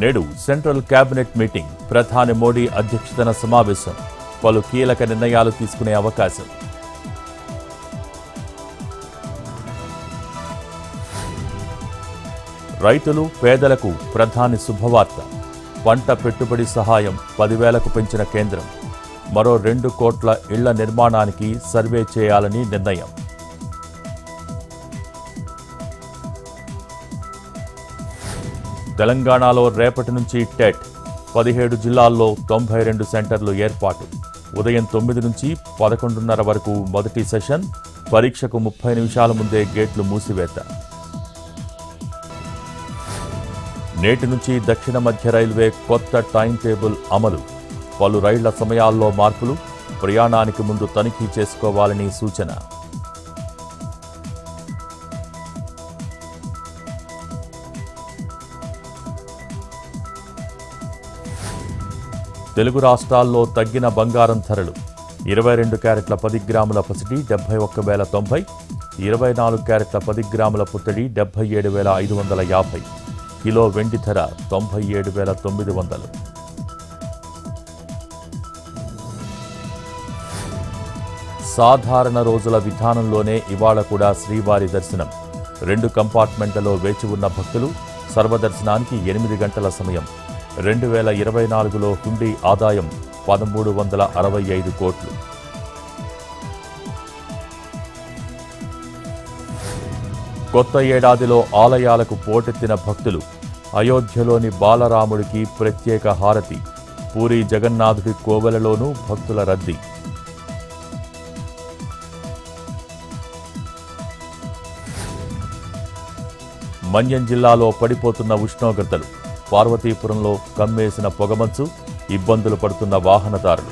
నేడు central cabinet meeting, ప్రధాని మోడీ అధ్యక్షతన సమావేశం, పలు కీలక నిర్ణయాలు తీసుకునే అవకాశం. రైతులు, పేదలకు ప్రధాని శుభవార్త. పంట పెట్టుబడి సహాయం 10,000కు పెంచిన కేంద్రం. మరో 2 కోట్ల ఇళ్ల నిర్మాణానికి సర్వే చేయాలని నిర్ణయం. తెలంగాణలో రేపటి నుంచి టెట్, 17 జిల్లాల్లో 92 సెంటర్లు ఏర్పాటు. ఉదయం 9 నుంచి 11:30 వరకు మొదటి సెషన్. పరీక్షకు 30 నిమిషాల ముందే గేట్లు మూసివేత. నేటి నుంచి దక్షిణ మధ్య రైల్వే కొత్త టైం టేబుల్ అమలు. పలు రైళ్ల సమయాల్లో మార్పులు. ప్రయాణానికి ముందు తనిఖీ చేసుకోవాలని సూచన. తెలుగు రాష్ట్రాల్లో తగ్గిన బంగారం ధరలు. 22 క్యారెట్ల 10 గ్రాముల పసిడి 71,090, 24 క్యారెట్ల 10 గ్రాముల పుత్తడి 77,550, కిలో వెండి ధర 97,900. సాధారణ రోజుల విధానంలోనే ఇవాళ కూడా శ్రీవారి దర్శనం. 2 కంపార్ట్మెంట్లలో వేచి ఉన్న భక్తులు. సర్వదర్శనానికి 8 గంటల సమయం. 2024లో హుండీ ఆదాయం 1,365 కోట్లు. కొత్త ఏడాదిలో ఆలయాలకు పోటెత్తిన భక్తులు. అయోధ్యలోని బాలరాముడికి ప్రత్యేక హారతి. పూరీ జగన్నాథుడి కోవెలలోనూ భక్తుల రద్దీ. మన్యం జిల్లాలో పడిపోతున్న ఉష్ణోగ్రతలు. పార్వతీపురంలో కమ్మేసిన పొగమంచు. ఇబ్బందులు పడుతున్న వాహనదారులు.